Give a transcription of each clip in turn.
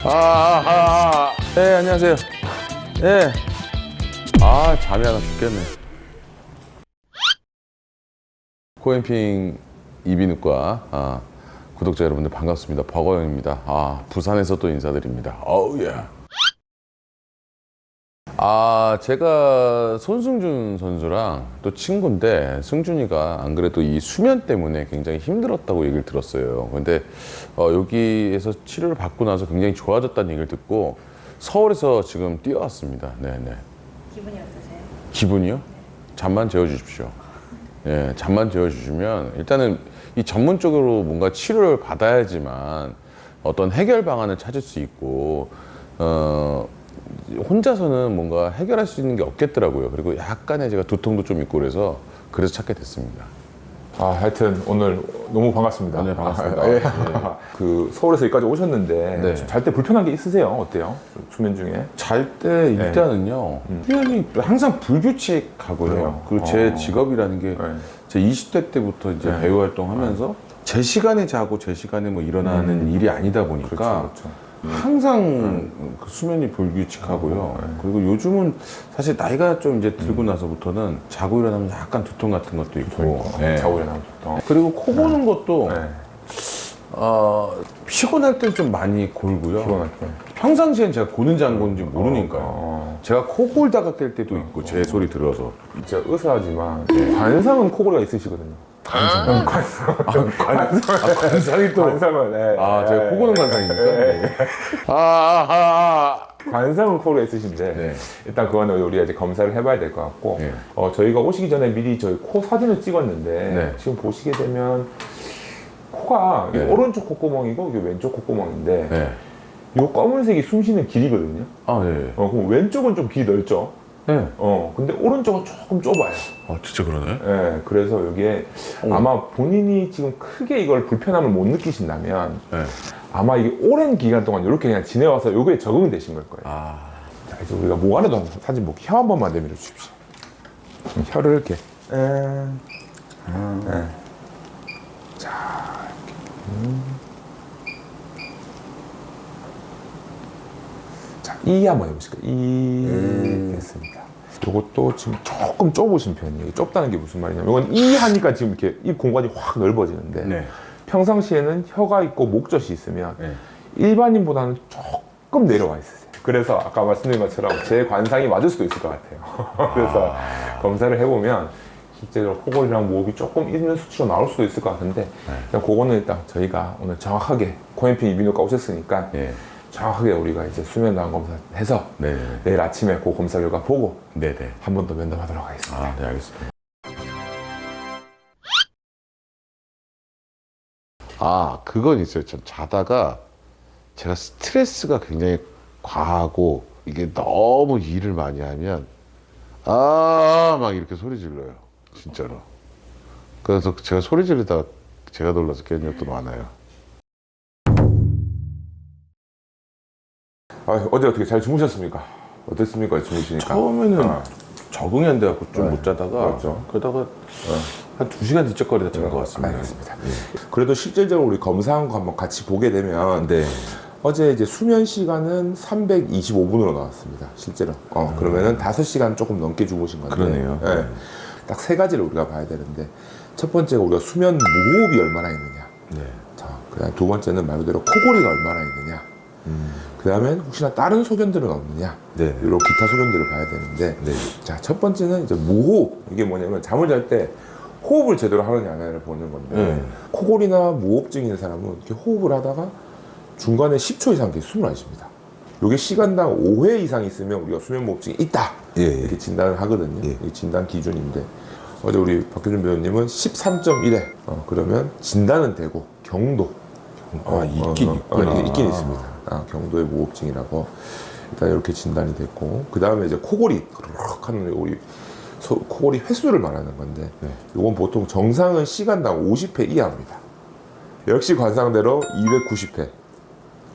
네, 안녕하세요. 네. 잠이 안 와 죽겠네. 코엠핑 이비인후과 구독자 여러분들 반갑습니다. 버거영입니다. 부산에서 또 인사드립니다. 예. 제가 손승준 선수랑 또 친구인데, 승준이가 안 그래도 이 수면 때문에 굉장히 힘들었다고 얘기를 들었어요. 근데 여기에서 치료를 받고 나서 굉장히 좋아졌다는 얘기를 듣고 서울에서 지금 뛰어왔습니다. 네네. 기분이 어떠세요? 기분이요? 네. 잠만 재워주십시오. 예, 잠만 재워주시면 일단은 이 전문적으로 뭔가 치료를 받아야지만 어떤 해결 방안을 찾을 수 있고 혼자서는 뭔가 해결할 수 있는 게 없겠더라고요. 그리고 약간의 제가 두통도 좀 있고 그래서 찾게 됐습니다. 하여튼 오늘 너무 반갑습니다. 네, 반갑습니다. 예. 그 서울에서 여기까지 오셨는데 네. 잘 때 불편한 게 있으세요? 어때요? 수면 중에? 잘 때 일단은요, 수면이 항상 불규칙하고요. 그래요? 그리고 제 직업이라는 게 제 20대 때부터 이제 배우 활동하면서 제 시간에 자고 제 시간에 뭐 일어나는 일이 아니다 보니까 그렇죠. 항상 그 수면이 불규칙하고요. 그리고 요즘은 사실 나이가 좀 이제 들고 나서부터는 자고 일어나면 약간 두통 같은 것도 있고. 네. 자고 일어나면 좋다. 그리고 코 고는 것도 네. 피곤할 땐 좀 많이 골고요. 피곤할 때. 평상시엔 제가 고는지 안 고는지 모르니까요. 제가 코 골다가 깰 때도 있고 제 소리 들어서. 제가 의사지만 관상은 코골이가 있으시거든요. 관상. 관상이 또. 관상은 제가 코 고는 관상입니까? 네. 관상은 코골이가 있으신데 네. 일단 그거는 우리가 이제 검사를 해봐야 될 것 같고 네. 저희가 오시기 전에 미리 저희 코 사진을 찍었는데 네. 지금 보시게 되면 코가 네. 오른쪽 콧구멍이고 이게 왼쪽 콧구멍인데 네. 이 검은색이 숨 쉬는 길이거든요. 네. 그럼 왼쪽은 좀 길이 넓죠. 네. 근데 오른쪽은 조금 좁아요. 진짜 그러네? 네, 그래서 여기에 아마 본인이 지금 크게 이걸 불편함을 못 느끼신다면 네. 아마 이게 오랜 기간 동안 이렇게 그냥 지내와서 요거에 적응이 되신 걸 거예요. 자, 이제 우리가 목 안에도 한번 사진 볼게요. 혀 한 번만 내밀어 주십시오. 혀를 이렇게. 자, 이렇게. 자, 이 한번 해보실까요? 이 됐습니다. 이것도 지금 조금 좁으신 편이에요. 좁다는 게 무슨 말이냐면 이건 이 하니까 지금 이렇게 이 공간이 확 넓어지는데 네. 평상시에는 혀가 있고 목젖이 있으면 네. 일반인보다는 조금 내려와 있으세요. 그래서 아까 말씀드린 것처럼 제 관상이 맞을 수도 있을 것 같아요. 그래서 검사를 해보면 실제로 코골이랑 모흡이 조금 있는 수치로 나올 수도 있을 것 같은데 그냥 그거는 일단 저희가 오늘 정확하게 코엠핑 이비인후과 오셨으니까 정확하게 우리가 이제 수면 나온 검사 해서 내일 아침에 그 검사 결과 보고 한 번 더 면담하도록 하겠습니다. 네, 알겠습니다. 그건 있어요. 전 자다가 제가 스트레스가 굉장히 과하고 이게 너무 일을 많이 하면 막 이렇게 소리 질러요. 진짜로. 그래서 제가 소리 지르다가 제가 놀라서 깬 적도 많아요. 어제 어떻게 잘 주무셨습니까? 어땠습니까? 주무시니까? 처음에는 적응이 안 돼갖고 좀 못 자다가 그렇죠. 그러다가 한 2시간 뒤척거리다 잔 것 같습니다. 알겠습니다. 그래도 실질적으로 우리 검사한 거 한번 같이 보게 되면 어제 이제 수면 시간은 325분으로 나왔습니다. 실제로. 그러면은 5시간 조금 넘게 주무신 건데. 그러네요. 딱 세 가지를 우리가 봐야 되는데 첫 번째가 우리가 수면 무호흡이 얼마나 있느냐. 자, 그다음 두 번째는 말 그대로 코골이가 얼마나 있느냐. 그 다음엔 혹시나 다른 소견들은 없느냐. 이런 기타 소견들을 봐야 되는데 자, 첫 번째는 이제 무호흡. 이게 뭐냐면 잠을 잘 때 호흡을 제대로 하느냐 안 하느냐를 보는 건데 코골이나 무호흡증 있는 사람은 이렇게 호흡을 하다가 중간에 10초 이상 계속 숨을 안 쉽니다. 이게 시간당 5회 이상 있으면 우리가 수면무호흡증이 있다 이렇게 진단을 하거든요. 이게 진단 기준인데 어제 우리 박효준 배우님은 13.1회 그러면 진단은 되고 경도 있긴 있구나. 있긴 있습니다. 경도의 무호흡증이라고 일단 이렇게 진단이 됐고 그 다음에 이제 코골이 그렇게 하는 우리 코골이 횟수를 말하는 건데 이건 보통 정상은 시간당 50회 이하입니다. 역시 관상대로 290회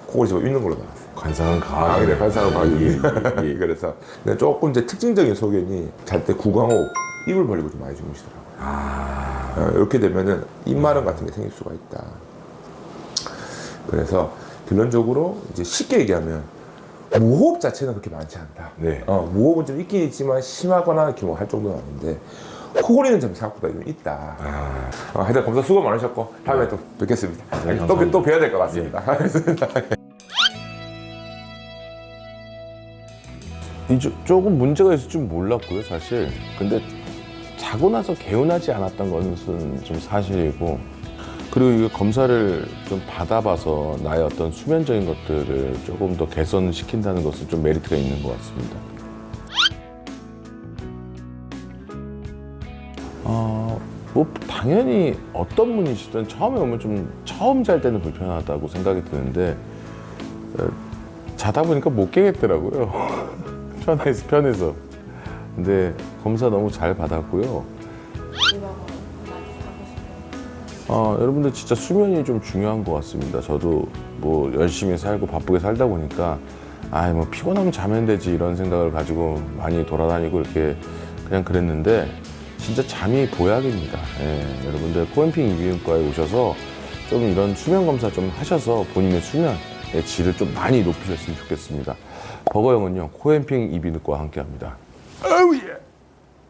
코골이 지금 있는 걸로 나왔어요. 관상은 강하게. 그래, 관상은 강하게. 그래서 근데 조금 이제 특징적인 소견이 잘 때 구강호흡, 입을 벌리고 좀 많이 주무시더라고요. 이렇게 되면은 입마름 같은 게 생길 수가 있다. 그래서 결론적으로 이제 쉽게 얘기하면 무호흡 자체는 그렇게 많지 않다. 네. 무호흡은 좀 있긴 있지만 심하거나 이렇게 뭐 할 정도는 아닌데 코골이는 좀 생각보다 좀 있다. 하여튼 검사 수고 많으셨고 다음에 또 뵙겠습니다. 또 뵈야 될 것 같습니다. 알겠습니다. 조금 문제가 있을 줄 몰랐고요, 사실. 근데 자고 나서 개운하지 않았던 것은 좀 사실이고, 그리고 이 검사를 좀 받아봐서 나의 어떤 수면적인 것들을 조금 더 개선시킨다는 것은 좀 메리트가 있는 것 같습니다. 뭐 당연히 어떤 분이시든 처음에 오면 좀 처음 잘 때는 불편하다고 생각이 드는데 자다 보니까 못 깨겠더라고요. 편해서. 근데 검사 너무 잘 받았고요. 여러분들 진짜 수면이 좀 중요한 것 같습니다. 저도 뭐 열심히 살고 바쁘게 살다 보니까 뭐 피곤하면 자면 되지 이런 생각을 가지고 많이 돌아다니고 이렇게 그냥 그랬는데 진짜 잠이 보약입니다. 여러분들 코엠핑 이비인후과에 오셔서 좀 이런 수면 검사 좀 하셔서 본인의 수면의 질을 좀 많이 높이셨으면 좋겠습니다. 버거영은요 코엠핑 이비인후과와 함께합니다. 어우 예.